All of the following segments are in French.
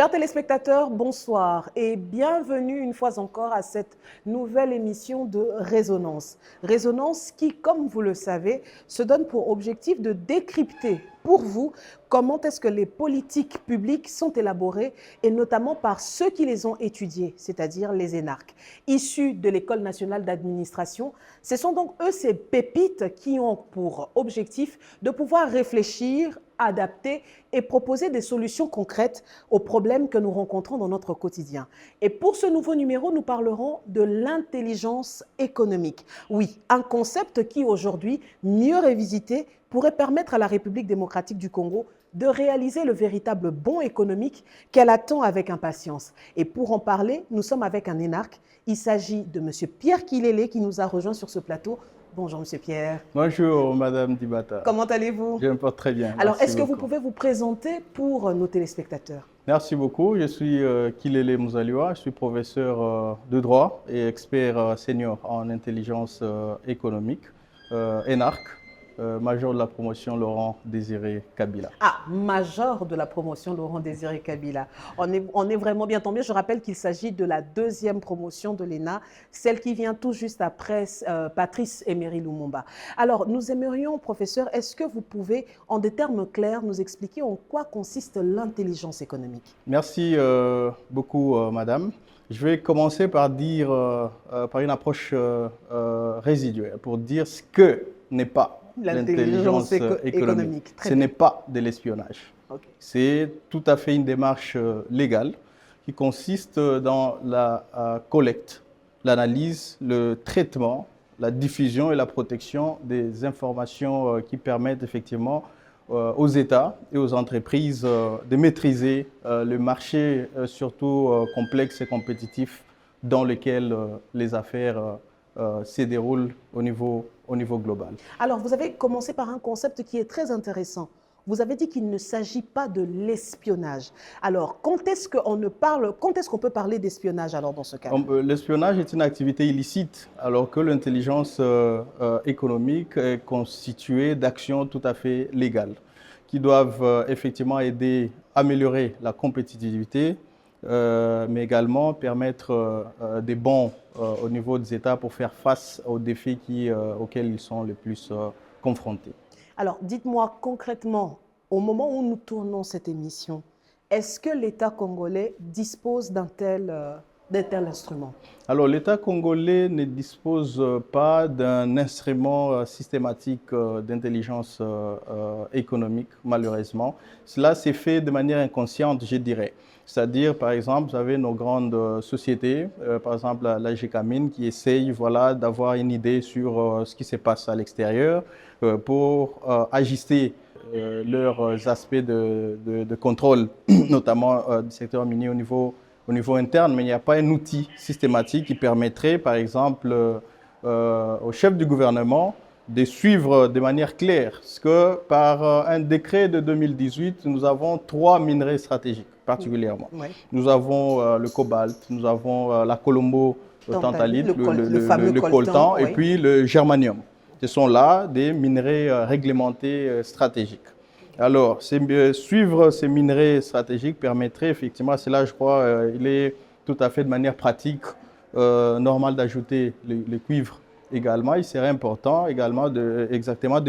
Chers téléspectateurs, bonsoir et bienvenue une fois encore à cette nouvelle émission de Résonance. Résonance qui, comme vous le savez, se donne pour objectif de décrypter pour vous comment est-ce que les politiques publiques sont élaborées et notamment par ceux qui les ont étudiées, c'est-à-dire les énarques. Issus de l'École nationale d'administration, ce sont donc eux ces pépites qui ont pour objectif de pouvoir réfléchir, adapter et proposer des solutions concrètes aux problèmes que nous rencontrons dans notre quotidien. Et pour ce nouveau numéro, nous parlerons de l'intelligence économique. Oui, un concept qui aujourd'hui, mieux révisité, pourrait permettre à la République démocratique du Congo de réaliser le véritable bond économique qu'elle attend avec impatience. Et pour en parler, nous sommes avec un énarque. Il s'agit de M. Pierre Kilélé qui nous a rejoint sur ce plateau. Bonjour, M. Pierre. Bonjour, Madame Dibata. Comment allez-vous? Je me porte très bien. Alors, est-ce que vous pouvez vous présenter pour nos téléspectateurs? Merci beaucoup. Je suis Kilélé Mouzaliwa. Je suis professeur de droit et expert senior en intelligence économique, énarque, major de la promotion Laurent Désiré Kabila. Ah, major de la promotion Laurent Désiré Kabila. On est vraiment bien tombé. Je rappelle qu'il s'agit de la deuxième promotion de l'ENA, celle qui vient tout juste après Patrice Emery Lumumba. Alors, nous aimerions, professeur, est-ce que vous pouvez, en des termes clairs, nous expliquer en quoi consiste l'intelligence économique? Merci beaucoup, Madame. Je vais commencer par dire, par une approche résiduelle, pour dire ce que n'est pas l'intelligence économique. Ce n'est pas de l'espionnage. Okay. C'est tout à fait une démarche légale qui consiste dans la collecte, l'analyse, le traitement, la diffusion et la protection des informations qui permettent effectivement aux États et aux entreprises de maîtriser le marché surtout complexe et compétitif dans lequel les affaires se déroulent au niveau global. Alors, vous avez commencé par un concept qui est très intéressant. Vous avez dit qu'il ne s'agit pas de l'espionnage. Alors, quand est-ce qu'on peut parler d'espionnage alors dans ce cas? L'espionnage est une activité illicite, alors que l'intelligence économique est constituée d'actions tout à fait légales, qui doivent effectivement aider à améliorer la compétitivité, mais également permettre des bons au niveau des États pour faire face aux défis auxquels ils sont le plus confrontés. Alors, dites-moi concrètement, au moment où nous tournons cette émission, est-ce que l'État congolais dispose d'un tel instrument? Alors, l'État congolais ne dispose pas d'un instrument systématique d'intelligence économique, malheureusement. Cela s'est fait de manière inconsciente, je dirais. C'est-à-dire, par exemple, vous avez nos grandes sociétés, par exemple la GECAMINE, qui essayent d'avoir une idée sur ce qui se passe à l'extérieur pour ajuster leurs aspects de contrôle, notamment du secteur minier au niveau interne, mais il n'y a pas un outil systématique qui permettrait, par exemple, au chef du gouvernement de suivre de manière claire ce que, par un décret de 2018, nous avons 3 minerais stratégiques particulièrement. Oui. Nous avons le cobalt, nous avons la colombo-tantalite, le coltan, oui. Et puis le germanium. Ce sont là des minerais réglementés stratégiques. Alors, suivre ces minerais stratégiques permettrait effectivement, c'est là je crois, il est tout à fait de manière pratique, normal d'ajouter le cuivre également. Il serait important également de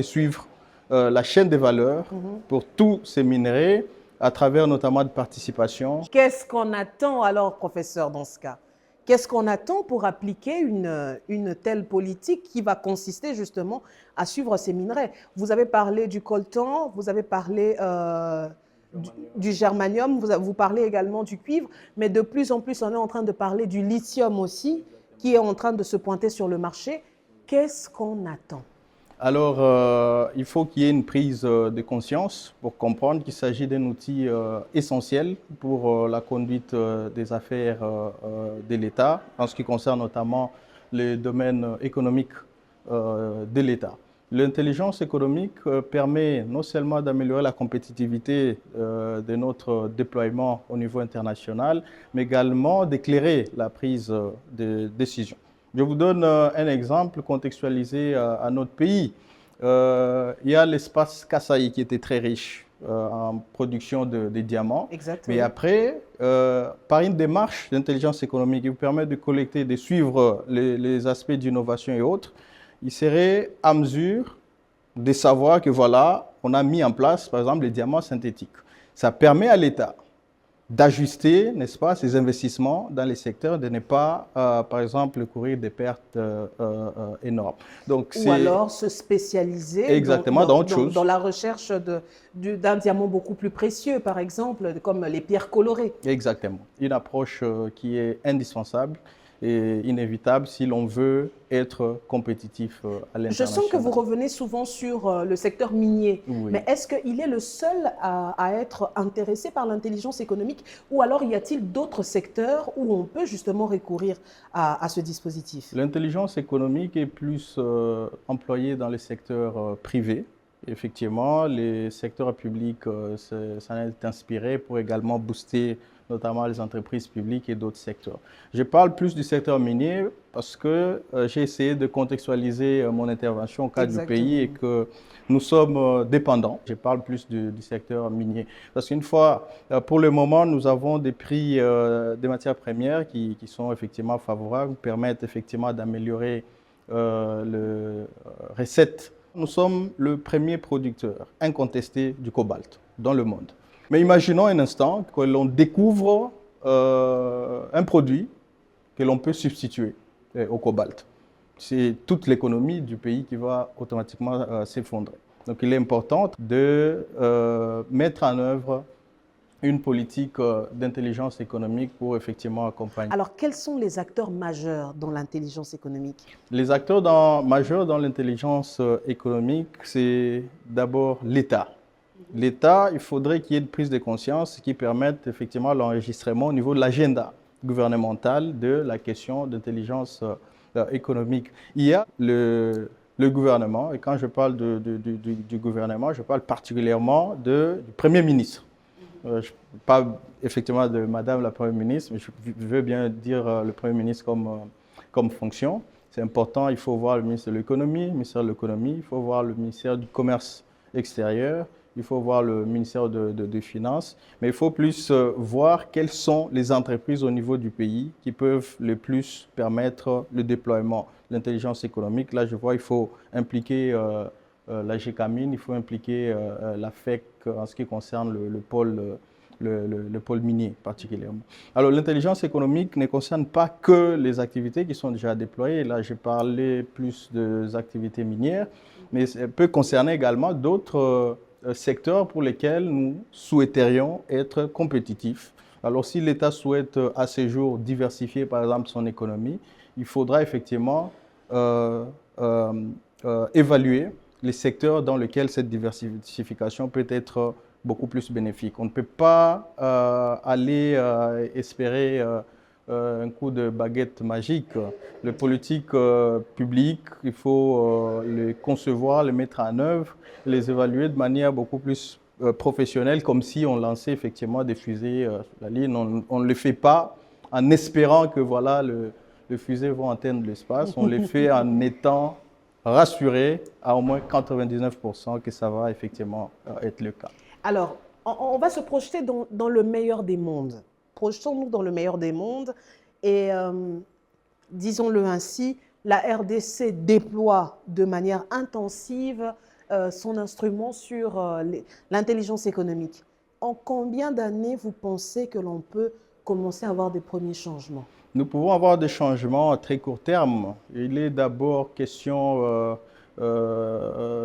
suivre la chaîne de valeur pour tous ces minerais à travers notamment de participation. Qu'est-ce qu'on attend alors, professeur, dans ce cas? Qu'est-ce qu'on attend pour appliquer une telle politique qui va consister justement à suivre ces minerais? Vous avez parlé du coltan, vous avez parlé du germanium, vous parlez également du cuivre, mais de plus en plus, on est en train de parler du lithium aussi, qui est en train de se pointer sur le marché. Qu'est-ce qu'on attend? Alors, il faut qu'il y ait une prise de conscience pour comprendre qu'il s'agit d'un outil essentiel pour la conduite des affaires de l'État, en ce qui concerne notamment les domaines économiques de l'État. L'intelligence économique permet non seulement d'améliorer la compétitivité de notre déploiement au niveau international, mais également d'éclairer la prise de décision. Je vous donne un exemple contextualisé à notre pays. Il y a l'espace Kasaï qui était très riche en production de diamants. Exactement. Mais après, par une démarche d'intelligence économique qui vous permet de collecter, de suivre les aspects d'innovation et autres, il serait à mesure de savoir que voilà, on a mis en place, par exemple, les diamants synthétiques. Ça permet à l'État d'ajuster, n'est-ce pas, ses investissements dans les secteurs, de ne pas, par exemple, courir des pertes énormes. Donc, ou alors se spécialiser exactement dans autre chose. Dans la recherche d'un diamant beaucoup plus précieux, par exemple, comme les pierres colorées. Exactement. Une approche qui est indispensable et inévitable si l'on veut être compétitif à l'international. Je sens que vous revenez souvent sur le secteur minier, Oui. mais est-ce qu'il est le seul à être intéressé par l'intelligence économique ou alors y a-t-il d'autres secteurs où on peut justement recourir à ce dispositif? L'intelligence économique est plus employée dans les secteurs privés. Effectivement, les secteurs publics s'en est inspiré pour également booster notamment les entreprises publiques et d'autres secteurs. Je parle plus du secteur minier parce que j'ai essayé de contextualiser mon intervention au cadre du pays et que nous sommes dépendants. Je parle plus du secteur minier. Parce qu'une fois, pour le moment, nous avons des prix des matières premières qui sont effectivement favorables, permettent effectivement d'améliorer les recettes. Nous sommes le premier producteur incontesté du cobalt dans le monde. Mais imaginons un instant que l'on découvre un produit que l'on peut substituer au cobalt. C'est toute l'économie du pays qui va automatiquement s'effondrer. Donc il est important de mettre en œuvre une politique d'intelligence économique pour effectivement accompagner. Alors, quels sont les acteurs majeurs dans l'intelligence économique? Les acteurs majeurs dans l'intelligence économique, c'est d'abord l'État. L'État, il faudrait qu'il y ait une prise de conscience qui permette effectivement l'enregistrement au niveau de l'agenda gouvernemental de la question d'intelligence économique. Il y a le gouvernement, et quand je parle du gouvernement, je parle particulièrement du Premier ministre. Je parle effectivement de Madame la Première ministre, mais je veux bien dire le Premier ministre comme fonction. C'est important, il faut voir le ministre de l'Économie, le ministère de l'Économie, il faut voir le ministère du Commerce extérieur, il faut voir le ministère des Finances, mais il faut plus voir quelles sont les entreprises au niveau du pays qui peuvent le plus permettre le déploiement de l'intelligence économique. Là, je vois, il faut impliquer la GECAMINE, il faut impliquer la FEC en ce qui concerne le pôle minier particulièrement. Alors l'intelligence économique ne concerne pas que les activités qui sont déjà déployées. Là, j'ai parlé plus des activités minières, mais ça peut concerner également d'autres secteurs pour lesquels nous souhaiterions être compétitifs. Alors si l'État souhaite à ce jour diversifier par exemple son économie, il faudra effectivement évaluer les secteurs dans lesquels cette diversification peut être beaucoup plus bénéfique. On ne peut pas aller espérer un coup de baguette magique. Les politiques publiques, il faut les concevoir, les mettre en œuvre, les évaluer de manière beaucoup plus professionnelle, comme si on lançait effectivement des fusées sur la ligne. On ne le fait pas en espérant que voilà, les fusées vont atteindre l'espace. On les fait en étant rassuré à au moins 99% que ça va effectivement être le cas. Alors, on va se projeter dans le meilleur des mondes. Projetons-nous dans le meilleur des mondes et, disons-le ainsi, la RDC déploie de manière intensive son instrument sur l'intelligence économique. En combien d'années vous pensez que l'on peut commencer à avoir des premiers changements? Nous pouvons avoir des changements à très court terme. Il est d'abord question,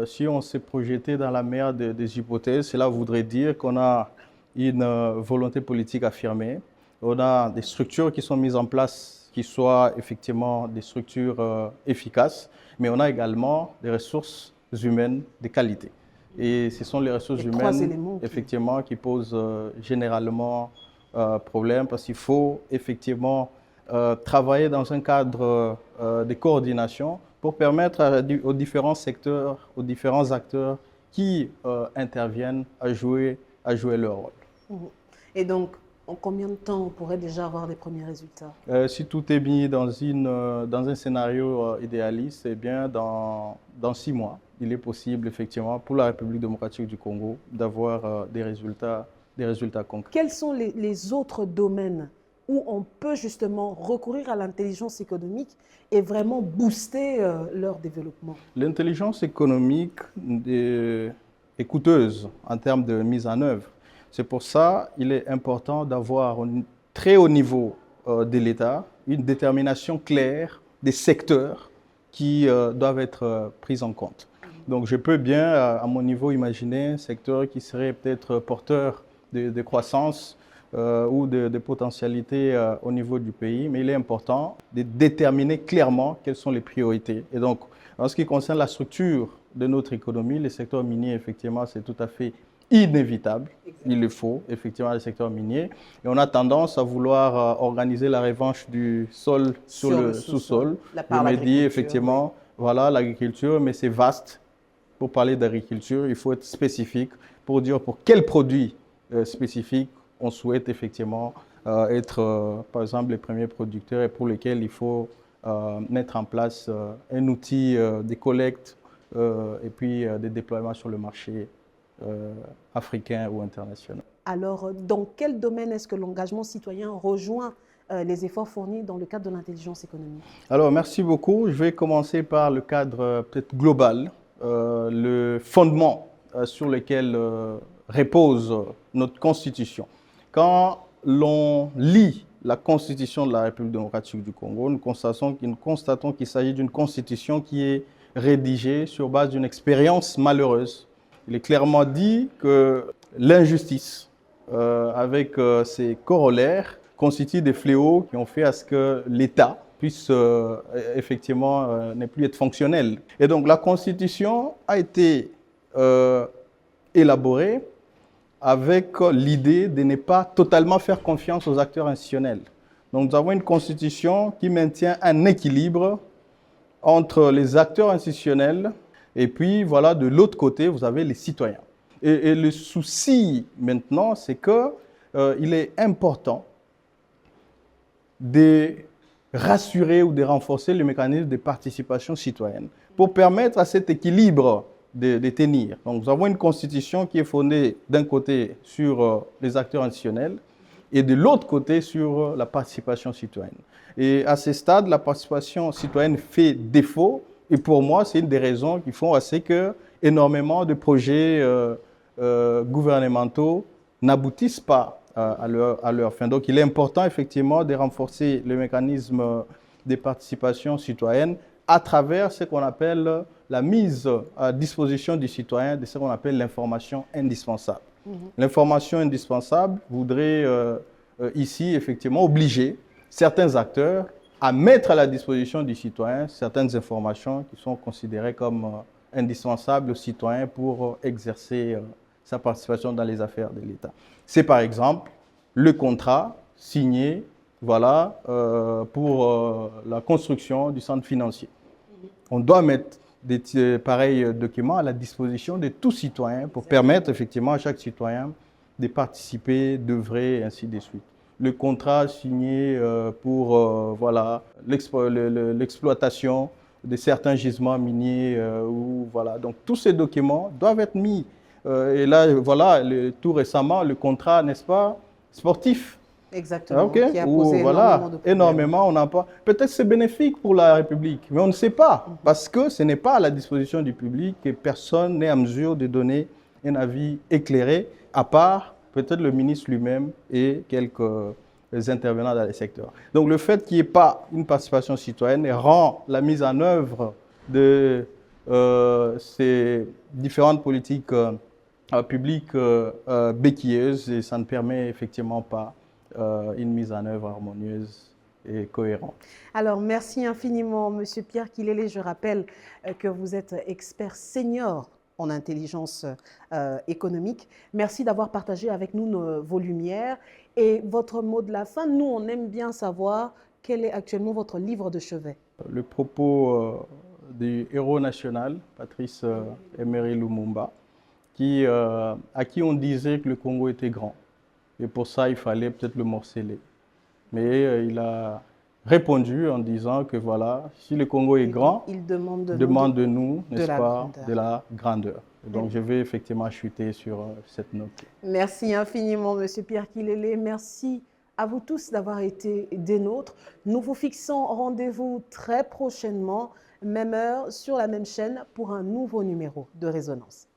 si on s'est projeté dans la meilleure des hypothèses, cela voudrait dire qu'on a une volonté politique affirmée, on a des structures qui sont mises en place qui soient effectivement des structures efficaces, mais on a également des ressources humaines de qualité. Et ce sont les ressources humaines effectivement qui posent généralement problème parce qu'il faut effectivement travailler dans un cadre de coordination pour permettre aux différents secteurs, aux différents acteurs qui interviennent à jouer leur rôle. Et donc, en combien de temps on pourrait déjà avoir des premiers résultats? Si tout est mis dans un scénario idéaliste, eh bien dans 6 mois, il est possible effectivement pour la République démocratique du Congo d'avoir des résultats concrets. Quels sont les autres domaines où on peut justement recourir à l'intelligence économique et vraiment booster leur développement? L'intelligence économique est coûteuse en termes de mise en œuvre. C'est pour ça qu'il est important d'avoir un très haut niveau de l'État, une détermination claire des secteurs qui doivent être pris en compte. Donc je peux bien, à mon niveau, imaginer un secteur qui serait peut-être porteur de croissance ou de potentialités au niveau du pays, mais il est important de déterminer clairement quelles sont les priorités. Et donc, en ce qui concerne la structure de notre économie, les secteurs miniers, effectivement, c'est tout à fait inévitable. Il le faut, effectivement, le secteur minier. Et on a tendance à vouloir organiser la revanche du sol sur le sous-sol. Je me dis, effectivement, oui. Voilà, l'agriculture, mais c'est vaste. Pour parler d'agriculture, il faut être spécifique pour dire pour quels produits spécifiques on souhaite effectivement être, par exemple, les premiers producteurs et pour lesquels il faut mettre en place un outil de collecte et puis des déploiements sur le marché africain ou international. Alors, dans quel domaine est-ce que l'engagement citoyen rejoint les efforts fournis dans le cadre de l'intelligence économique? Alors, merci beaucoup. Je vais commencer par le cadre peut-être global, le fondement sur lequel repose notre Constitution. Quand l'on lit la Constitution de la République démocratique du Congo, nous constatons qu'il s'agit d'une Constitution qui est rédigée sur base d'une expérience malheureuse. Il est clairement dit que l'injustice, avec ses corollaires, constitue des fléaux qui ont fait à ce que l'État puisse effectivement ne plus être fonctionnel. Et donc la Constitution a été élaborée avec l'idée de ne pas totalement faire confiance aux acteurs institutionnels. Donc nous avons une Constitution qui maintient un équilibre entre les acteurs institutionnels et puis voilà, de l'autre côté, vous avez les citoyens. Et le souci maintenant, c'est qu'il est important de rassurer ou de renforcer le mécanisme de participation citoyenne pour permettre à cet équilibre de tenir. Donc, nous avons une constitution qui est fondée d'un côté sur les acteurs institutionnels et de l'autre côté sur la participation citoyenne. Et à ce stade, la participation citoyenne fait défaut et pour moi, c'est une des raisons qui font assez que énormément de projets gouvernementaux n'aboutissent pas à leur fin. Donc, il est important effectivement de renforcer le mécanisme de participation citoyenne à travers ce qu'on appelle la mise à disposition du citoyen de ce qu'on appelle l'information indispensable. L'information indispensable voudrait ici effectivement obliger certains acteurs à mettre à la disposition du citoyen certaines informations qui sont considérées comme indispensables au citoyen pour exercer sa participation dans les affaires de l'État. C'est par exemple le contrat signé voilà, pour la construction du centre financier. On doit mettre des pareils documents à la disposition de tout citoyen pour permettre effectivement à chaque citoyen de participer, d'œuvrer et ainsi de suite. Le contrat signé pour voilà, l'exploitation de certains gisements miniers. Voilà. Donc tous ces documents doivent être mis. Et là, voilà, tout récemment, le contrat, n'est-ce pas, sportif. Exactement, okay. Qui a posé voilà, énormément on n'a pas. Peut-être c'est bénéfique pour la République, mais on ne sait pas, parce que ce n'est pas à la disposition du public et personne n'est en mesure de donner un avis éclairé, à part peut-être le ministre lui-même et quelques intervenants dans les secteurs. Donc le fait qu'il n'y ait pas une participation citoyenne rend la mise en œuvre de ces différentes politiques publiques béquilleuses et ça ne permet effectivement pas une mise en œuvre harmonieuse et cohérente. Alors, merci infiniment, Monsieur Pierre Kilele. Je rappelle que vous êtes expert senior en intelligence économique. Merci d'avoir partagé avec nous vos lumières. Et votre mot de la fin, nous, on aime bien savoir quel est actuellement votre livre de chevet. Le propos du héros national, Patrice Emery Lumumba, à qui on disait que le Congo était grand. Et pour ça, il fallait peut-être le morceler. Mais il a répondu en disant que voilà, si le Congo est grand, Il demande de nous, de n'est-ce la pas, grandeur. de la grandeur. Donc, je vais effectivement chuter sur cette note. Merci infiniment, Monsieur Pierre Kilele. Merci à vous tous d'avoir été des nôtres. Nous vous fixons rendez-vous très prochainement, même heure, sur la même chaîne, pour un nouveau numéro de Résonance.